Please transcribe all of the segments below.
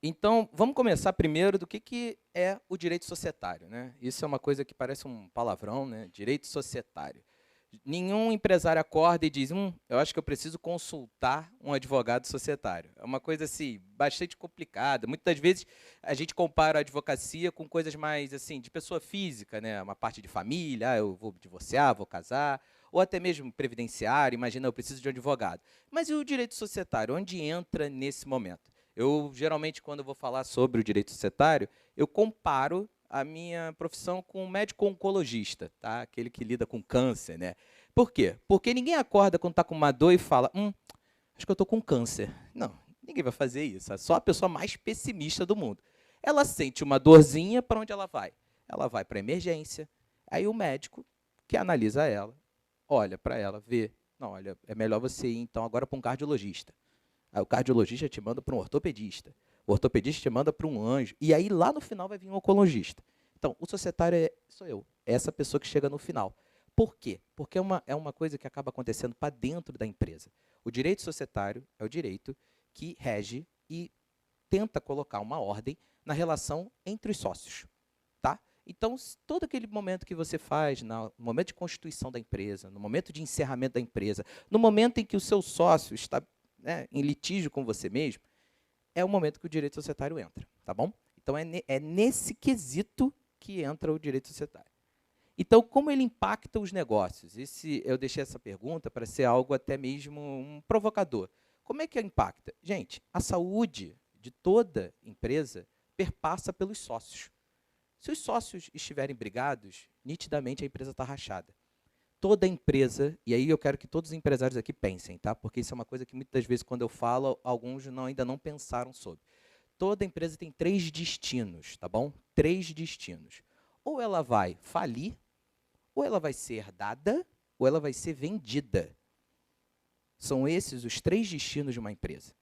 Então, vamos começar primeiro do que é o direito societário, né? Isso é uma coisa que parece um palavrão, né? Direito societário. Nenhum empresário acorda e diz, eu acho que eu preciso consultar um advogado societário. É uma coisa assim, bastante complicada. Muitas das vezes a gente compara a advocacia com coisas mais assim, de pessoa física, né? Uma parte de família, eu vou divorciar, vou casar, ou até mesmo previdenciário, imagina, eu preciso de um advogado. Mas e o direito societário, onde entra nesse momento? Eu, geralmente, quando eu vou falar sobre o direito societário, eu comparo a minha profissão com um médico oncologista, tá? Aquele que lida com câncer, né? Por quê? Porque ninguém acorda quando está com uma dor e fala, acho que eu estou com câncer. Não, ninguém vai fazer isso. É só a pessoa mais pessimista do mundo. Ela sente uma dorzinha, para onde ela vai? Ela vai para a emergência. Aí o médico, que analisa ela, olha para ela, vê, não, olha, é melhor você ir então agora para um cardiologista. Aí o cardiologista te manda para um ortopedista. O ortopedista te manda para um anjo. E aí lá no final vai vir um oncologista. Então, o societário sou eu. É essa pessoa que chega no final. Por quê? Porque é uma coisa que acaba acontecendo para dentro da empresa. O direito societário é o direito que rege e tenta colocar uma ordem na relação entre os sócios. Tá? Então, todo aquele momento que você faz, no momento de constituição da empresa, no momento de encerramento da empresa, no momento em que o seu sócio está, né, em litígio com você mesmo, é o momento que o direito societário entra, tá bom? Então, é nesse quesito que entra o direito societário. Então, como ele impacta os negócios? Eu deixei essa pergunta para ser algo até mesmo um provocador. Como é que impacta? Gente, a saúde de toda empresa perpassa pelos sócios. Se os sócios estiverem brigados, nitidamente a empresa está rachada. Toda empresa, e aí eu quero que todos os empresários aqui pensem, tá? Porque isso é uma coisa que muitas vezes quando eu falo, alguns ainda não pensaram sobre. Toda empresa tem 3 destinos, tá bom? 3 destinos. Ou ela vai falir, ou ela vai ser herdada, ou ela vai ser vendida. São esses os 3 destinos de uma empresa.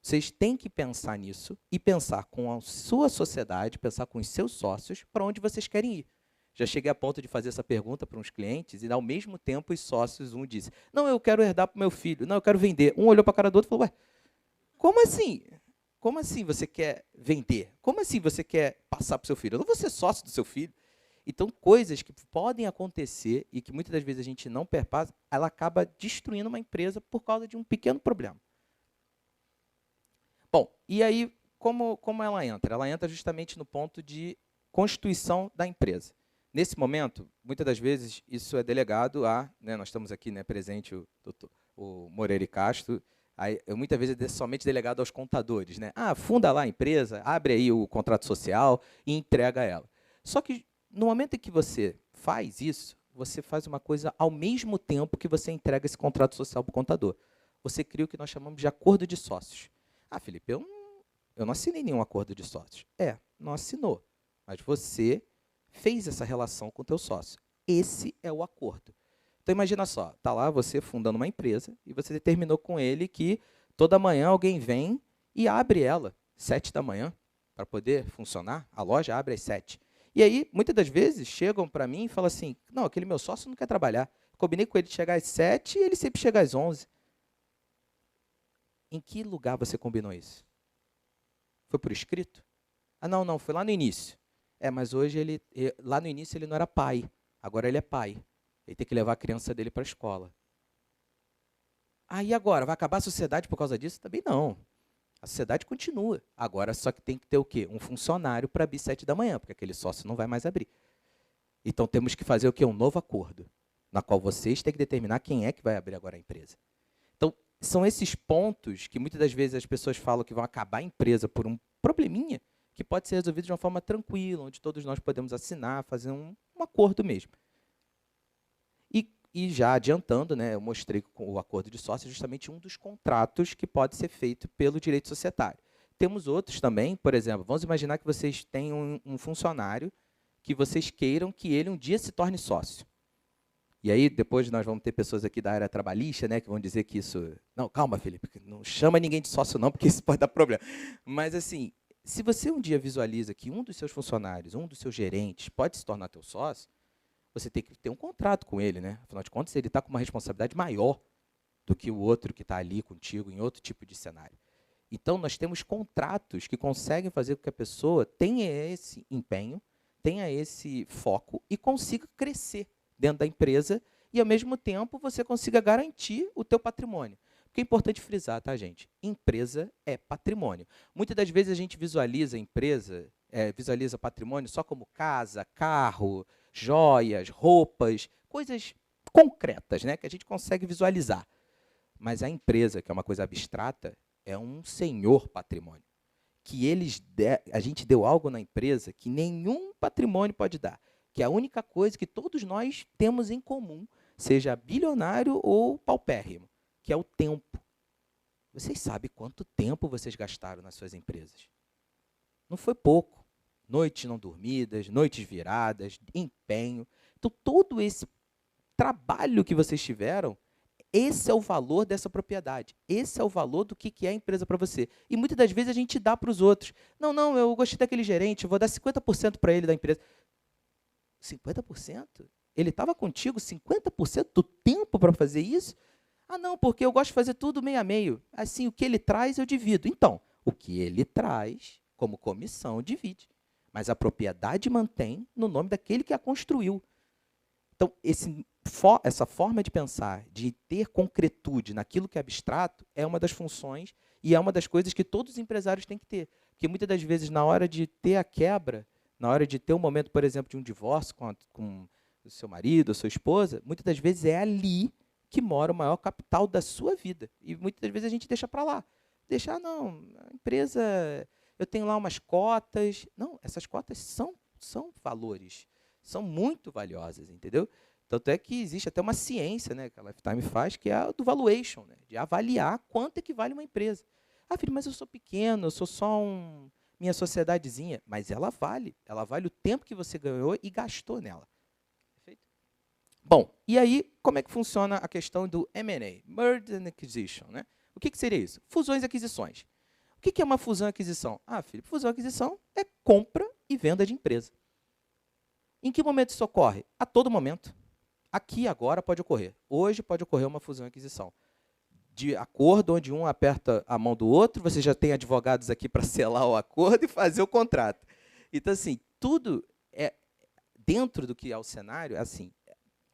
Vocês têm que pensar nisso e pensar com a sua sociedade, pensar com os seus sócios, para onde vocês querem ir. Já cheguei a ponto de fazer essa pergunta para uns clientes e, ao mesmo tempo, os sócios, um disse, não, eu quero herdar para o meu filho, não, eu quero vender. Um olhou para a cara do outro e falou, ué, como assim? Como assim você quer vender? Como assim você quer passar para o seu filho? Eu não vou ser sócio do seu filho. Então, coisas que podem acontecer e que muitas das vezes a gente não perpassa, ela acaba destruindo uma empresa por causa de um pequeno problema. Bom, e aí, como ela entra? Ela entra justamente no ponto de constituição da empresa. Nesse momento, muitas das vezes, isso é delegado a, né, nós estamos aqui, né, presente o Moreira e Castro, aí, muitas vezes é somente delegado aos contadores. Né? Funda lá a empresa, abre aí o contrato social e entrega ela. Só que, no momento em que você faz isso, você faz uma coisa ao mesmo tempo que você entrega esse contrato social para o contador. Você cria o que nós chamamos de acordo de sócios. Felipe, eu não assinei nenhum acordo de sócios. Não assinou. Mas você fez essa relação com o teu sócio. Esse é o acordo. Então, imagina só, está lá você fundando uma empresa e você determinou com ele que toda manhã alguém vem e abre ela, 7 da manhã, para poder funcionar. A loja abre às 7. E aí, muitas das vezes, chegam para mim e falam assim, não, aquele meu sócio não quer trabalhar. Combinei com ele de chegar às 7 e ele sempre chega às 11. Em que lugar você combinou isso? Foi por escrito? Não, foi lá no início. Mas hoje lá no início ele não era pai, agora ele é pai. Ele tem que levar a criança dele para a escola. E agora? Vai acabar a sociedade por causa disso? Também não. A sociedade continua. Agora só que tem que ter o quê? Um funcionário para abrir 7 da manhã, porque aquele sócio não vai mais abrir. Então temos que fazer o quê? Um novo acordo, na qual vocês têm que determinar quem é que vai abrir agora a empresa. Então, são esses pontos que muitas das vezes as pessoas falam que vão acabar a empresa por um probleminha que pode ser resolvido de uma forma tranquila, onde todos nós podemos assinar, fazer um acordo mesmo. E já adiantando, né, eu mostrei com o acordo de sócio justamente um dos contratos que pode ser feito pelo direito societário. Temos outros também, por exemplo, vamos imaginar que vocês têm um funcionário que vocês queiram que ele um dia se torne sócio. E aí, depois nós vamos ter pessoas aqui da área trabalhista, né, que vão dizer que isso... Não, calma, Felipe, não chama ninguém de sócio não, porque isso pode dar problema. Mas, assim, se você um dia visualiza que um dos seus funcionários, um dos seus gerentes pode se tornar teu sócio, você tem que ter um contrato com ele, né? Afinal de contas, ele está com uma responsabilidade maior do que o outro que está ali contigo em outro tipo de cenário. Então, nós temos contratos que conseguem fazer com que a pessoa tenha esse empenho, tenha esse foco e consiga crescer dentro da empresa e, ao mesmo tempo, você consiga garantir o teu patrimônio. Porque é importante frisar, tá, gente? Empresa é patrimônio. Muitas das vezes a gente visualiza a empresa, visualiza patrimônio só como casa, carro, joias, roupas, coisas concretas, né, que a gente consegue visualizar. Mas a empresa, que é uma coisa abstrata, é um senhor patrimônio. Que a gente deu algo na empresa que nenhum patrimônio pode dar. Que é a única coisa que todos nós temos em comum, seja bilionário ou paupérrimo, que é o tempo. Vocês sabem quanto tempo vocês gastaram nas suas empresas? Não foi pouco. Noites não dormidas, noites viradas, empenho. Então, todo esse trabalho que vocês tiveram, esse é o valor dessa propriedade. Esse é o valor do que é a empresa para você. E muitas das vezes a gente dá para os outros. Não, eu gostei daquele gerente, eu vou dar 50% para ele da empresa. 50%? Ele estava contigo 50% do tempo para fazer isso? Ah, não, porque eu gosto de fazer tudo meio a meio. Assim, o que ele traz, eu divido. Então, o que ele traz, como comissão, divide. Mas a propriedade mantém no nome daquele que a construiu. Então, essa forma de pensar, de ter concretude naquilo que é abstrato, é uma das funções e é uma das coisas que todos os empresários têm que ter. Porque muitas das vezes, na hora de ter a quebra, na hora de ter um momento, por exemplo, de um divórcio com o seu marido, a sua esposa, muitas das vezes é ali que mora o maior capital da sua vida. E muitas das vezes a gente deixa para lá. Deixar, não, a empresa, eu tenho lá umas cotas. Não, essas cotas são valores, são muito valiosas, entendeu? Tanto é que existe até uma ciência, né, que a Lifetime faz, que é a do valuation, né, de avaliar quanto é que vale uma empresa. Ah, filho, mas eu sou pequeno, eu sou só minha sociedadezinha. Mas ela vale o tempo que você ganhou e gastou nela. Perfeito? Bom, e aí, como é que funciona a questão do M&A, Merger and Acquisition, né? O que seria isso? Fusões e aquisições. O que é uma fusão e aquisição? Ah, filho, fusão e aquisição é compra e venda de empresa. Em que momento isso ocorre? A todo momento. Aqui, agora, pode ocorrer. Hoje pode ocorrer uma fusão e aquisição. De acordo, onde um aperta a mão do outro, você já tem advogados aqui para selar o acordo e fazer o contrato. Então, assim, tudo é dentro do que é o cenário, assim,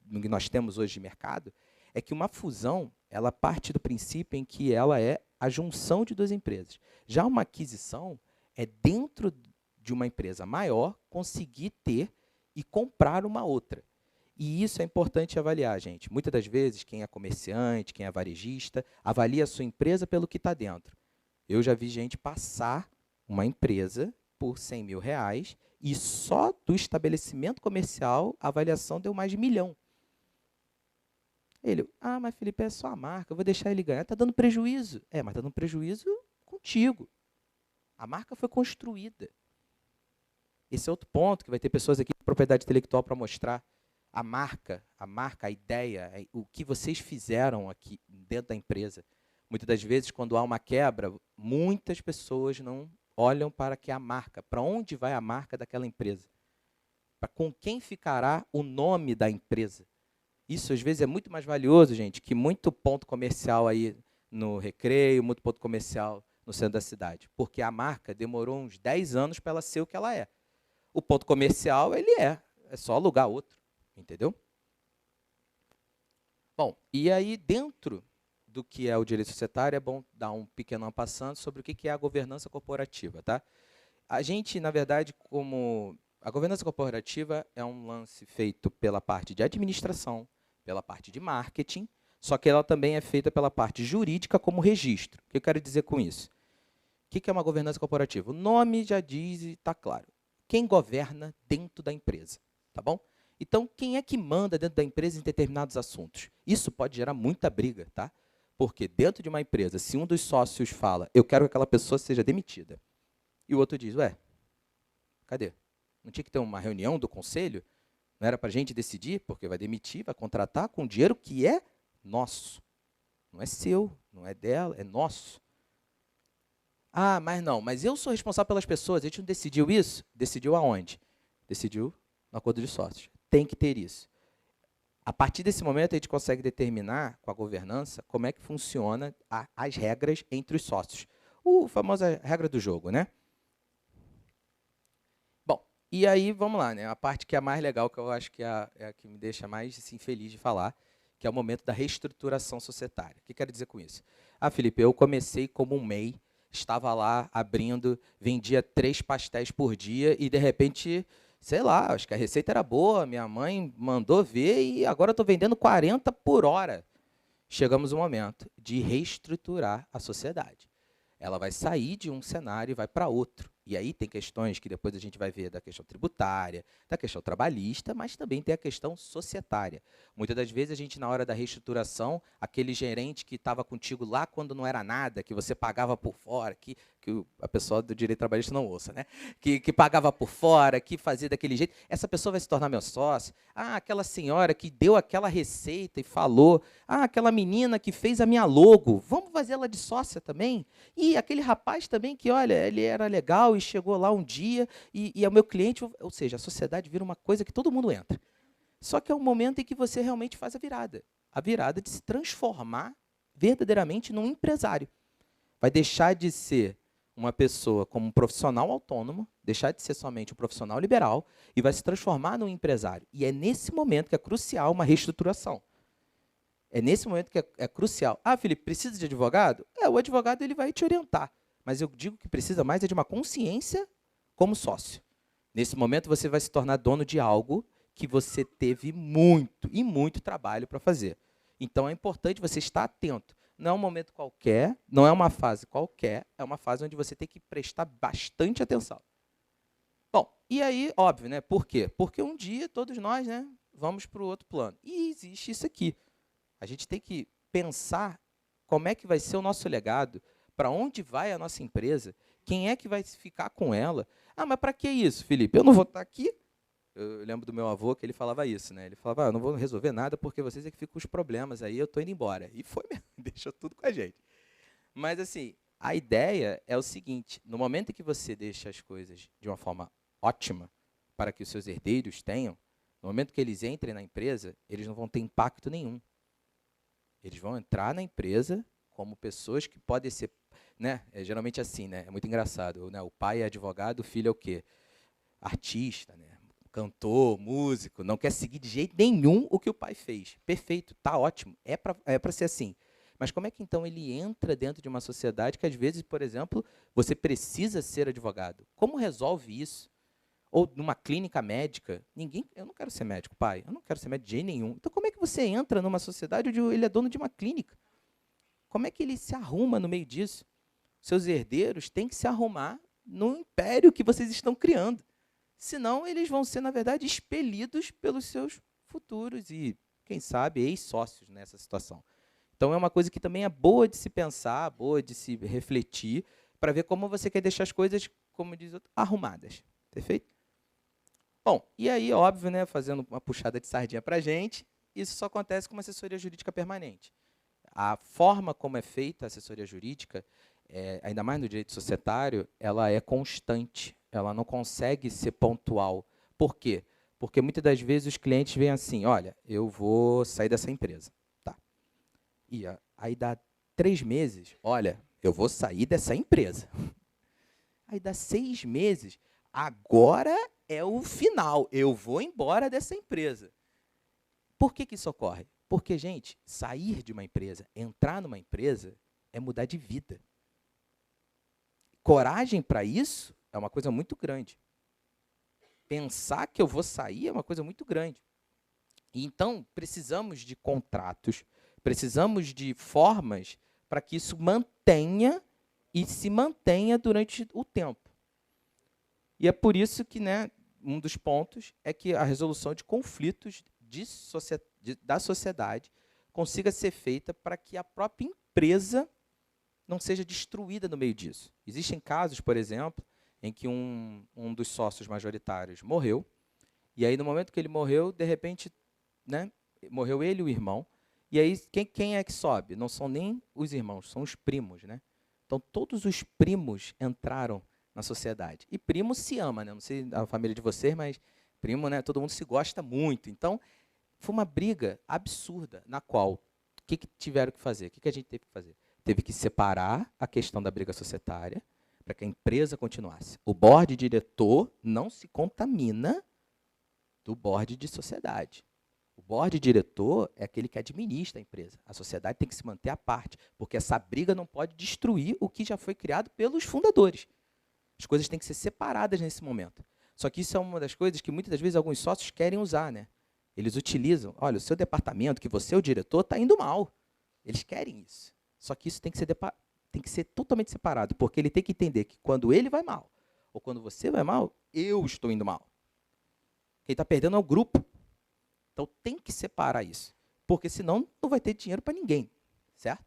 no que nós temos hoje de mercado, é que uma fusão, ela parte do princípio em que ela é a junção de duas empresas. Já uma aquisição é dentro de uma empresa maior conseguir ter e comprar uma outra. E isso é importante avaliar, gente. Muitas das vezes, quem é comerciante, quem é varejista, avalia a sua empresa pelo que está dentro. Eu já vi gente passar uma empresa por 100 mil reais e só do estabelecimento comercial a avaliação deu mais de 1 milhão. Ele, mas Felipe, é só a marca, eu vou deixar ele ganhar. Está dando prejuízo. Mas está dando prejuízo contigo. A marca foi construída. Esse é outro ponto, que vai ter pessoas aqui de propriedade intelectual para mostrar. A marca, a ideia, o que vocês fizeram aqui dentro da empresa. Muitas das vezes, quando há uma quebra, muitas pessoas não olham para que a marca, para onde vai a marca daquela empresa, para com quem ficará o nome da empresa. Isso, às vezes, é muito mais valioso, gente, que muito ponto comercial aí no Recreio, muito ponto comercial no centro da cidade, porque a marca demorou uns 10 anos para ela ser o que ela é. O ponto comercial, ele é só alugar outro. Entendeu? Bom, e aí dentro do que é o direito societário, é bom dar um pequeno passando sobre o que é a governança corporativa, tá? A gente, na verdade, a governança corporativa é um lance feito pela parte de administração, pela parte de marketing, só que ela também é feita pela parte jurídica como registro. O que eu quero dizer com isso? O que é uma governança corporativa? O nome já diz e está claro. Quem governa dentro da empresa, tá bom? Então, quem é que manda dentro da empresa em determinados assuntos? Isso pode gerar muita briga, tá? Porque dentro de uma empresa, se um dos sócios fala, eu quero que aquela pessoa seja demitida, e o outro diz, cadê? Não tinha que ter uma reunião do conselho? Não era para a gente decidir, porque vai demitir, vai contratar com dinheiro que é nosso. Não é seu, não é dela, é nosso. Mas eu sou responsável pelas pessoas, a gente não decidiu isso? Decidiu aonde? Decidiu no acordo de sócios. Tem que ter isso. A partir desse momento, a gente consegue determinar, com a governança, como é que funciona as regras entre os sócios. A famosa regra do jogo, né? Bom, e aí, vamos lá, né? A parte que é a mais legal, que eu acho que é a que me deixa mais assim, feliz de falar, que é o momento da reestruturação societária. O que quero dizer com isso? Ah, Felipe, eu comecei como um MEI, estava lá abrindo, vendia 3 pastéis por dia e, de repente, sei lá, acho que a receita era boa, minha mãe mandou ver e agora eu estou vendendo 40 por hora. Chegamos no momento de reestruturar a sociedade. Ela vai sair de um cenário e vai para outro. E aí tem questões que depois a gente vai ver da questão tributária, da questão trabalhista, mas também tem a questão societária. Muitas das vezes a gente, na hora da reestruturação, aquele gerente que estava contigo lá quando não era nada, que você pagava por fora, que a pessoa do direito trabalhista não ouça, né? Que pagava por fora, que fazia daquele jeito, essa pessoa vai se tornar meu sócio. Ah, aquela senhora que deu aquela receita e falou, ah, aquela menina que fez a minha logo, vamos fazer ela de sócia também? E aquele rapaz também que, olha, ele era legal e chegou lá um dia e é o meu cliente, ou seja, a sociedade vira uma coisa que todo mundo entra. Só que é um momento em que você realmente faz a virada de se transformar verdadeiramente num empresário. Vai deixar de ser uma pessoa como um profissional autônomo, deixar de ser somente um profissional liberal e vai se transformar num empresário. E é nesse momento que é crucial uma reestruturação. É nesse momento que é crucial. Ah, Felipe, precisa de advogado? O advogado ele vai te orientar. Mas eu digo que precisa mais é de uma consciência como sócio. Nesse momento, você vai se tornar dono de algo que você teve muito e muito trabalho para fazer. Então, é importante você estar atento. Não é um momento qualquer, não é uma fase qualquer, é uma fase onde você tem que prestar bastante atenção. Bom, e aí, óbvio, né? Por quê? Porque um dia todos nós, né, vamos para o outro plano. E existe isso aqui. A gente tem que pensar como é que vai ser o nosso legado, para onde vai a nossa empresa, quem é que vai ficar com ela. Ah, mas para que isso, Felipe? Eu não vou estar aqui. Eu lembro do meu avô que ele falava isso, né? Ele falava, eu não vou resolver nada porque vocês é que ficam os problemas, aí eu estou indo embora. E foi mesmo, deixou tudo com a gente. Mas, assim, a ideia é o seguinte, no momento em que você deixa as coisas de uma forma ótima, para que os seus herdeiros tenham, no momento que eles entrem na empresa, eles não vão ter impacto nenhum. Eles vão entrar na empresa como pessoas que podem ser, né? É geralmente assim, né? É muito engraçado, né? O pai é advogado, o filho é o quê? Artista, né? Cantor, músico, não quer seguir de jeito nenhum o que o pai fez. Perfeito, tá ótimo, é para ser assim. Mas como é que então ele entra dentro de uma sociedade que às vezes, por exemplo, você precisa ser advogado? Como resolve isso? Ou numa clínica médica, eu não quero ser médico, pai, eu não quero ser médico de jeito nenhum. Então, como é que você entra numa sociedade onde ele é dono de uma clínica? Como é que ele se arruma no meio disso? Seus herdeiros têm que se arrumar no império que vocês estão criando. Senão, eles vão ser, na verdade, expelidos pelos seus futuros e, quem sabe, ex-sócios nessa situação. Então, é uma coisa que também é boa de se pensar, boa de se refletir, para ver como você quer deixar as coisas, como diz outro, arrumadas. Perfeito? Bom, e aí, óbvio, né, fazendo uma puxada de sardinha para a gente, isso só acontece com uma assessoria jurídica permanente. A forma como é feita a assessoria jurídica, ainda mais no direito societário, ela é constante, ela não consegue ser pontual. Por quê? Porque muitas das vezes os clientes veem assim, olha, eu vou sair dessa empresa. Tá. E aí dá 3 meses, olha, eu vou sair dessa empresa. Aí dá 6 meses, agora é o final, eu vou embora dessa empresa. Por que isso ocorre? Porque, gente, sair de uma empresa, entrar numa empresa, é mudar de vida. Coragem para isso é uma coisa muito grande. Pensar que eu vou sair é uma coisa muito grande. E, então, precisamos de contratos, precisamos de formas para que isso mantenha e se mantenha durante o tempo. E é por isso que, né, um dos pontos é que a resolução de conflitos da sociedade consiga ser feita para que a própria empresa não seja destruída no meio disso. Existem casos, por exemplo, em que um dos sócios majoritários morreu, e aí, no momento que ele morreu, de repente, né, morreu ele e o irmão, e aí quem é que sobe? Não são nem os irmãos, são os primos. Né? Então, todos os primos entraram na sociedade. E primo se ama, né? Não sei a família de vocês, mas primo, né? Todo mundo se gosta muito. Então, foi uma briga absurda, na qual, o que tiveram que fazer? O que a gente teve que fazer? teve que separar a questão da briga societária para que a empresa continuasse. O board diretor não se contamina do board de sociedade. O board diretor é aquele que administra a empresa. A sociedade tem que se manter à parte, porque essa briga não pode destruir o que já foi criado pelos fundadores. As coisas têm que ser separadas nesse momento. Só que isso é uma das coisas que muitas das vezes alguns sócios querem usar, né? Eles utilizam, olha, o seu departamento, que você é o diretor, está indo mal. Eles querem isso. Só que isso tem que ser totalmente separado, porque ele tem que entender que quando ele vai mal, ou quando você vai mal, eu estou indo mal. Quem está perdendo é o grupo. Então tem que separar isso, porque senão não vai ter dinheiro para ninguém, certo?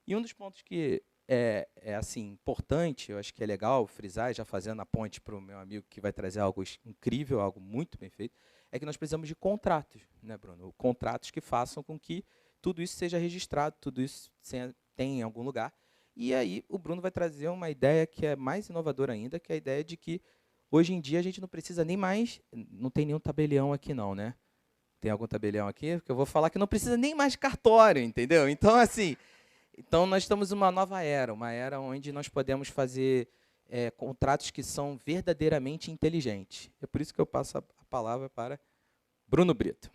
E um dos pontos que é assim, importante, eu acho que é legal frisar, já fazendo a ponte para o meu amigo que vai trazer algo incrível, algo muito bem feito, é que nós precisamos de contratos, né, Bruno? Contratos que façam com que tudo isso seja registrado, tudo isso tenha em algum lugar. E aí o Bruno vai trazer uma ideia que é mais inovadora ainda, que é a ideia de que hoje em dia a gente não precisa nem mais, não tem nenhum tabelião aqui não, né? Tem algum tabelião aqui? Porque eu vou falar que não precisa nem mais de cartório, entendeu? Então, assim, nós estamos numa nova era, uma era onde nós podemos fazer contratos que são verdadeiramente inteligentes. É por isso que eu passo a palavra para Bruno Brito.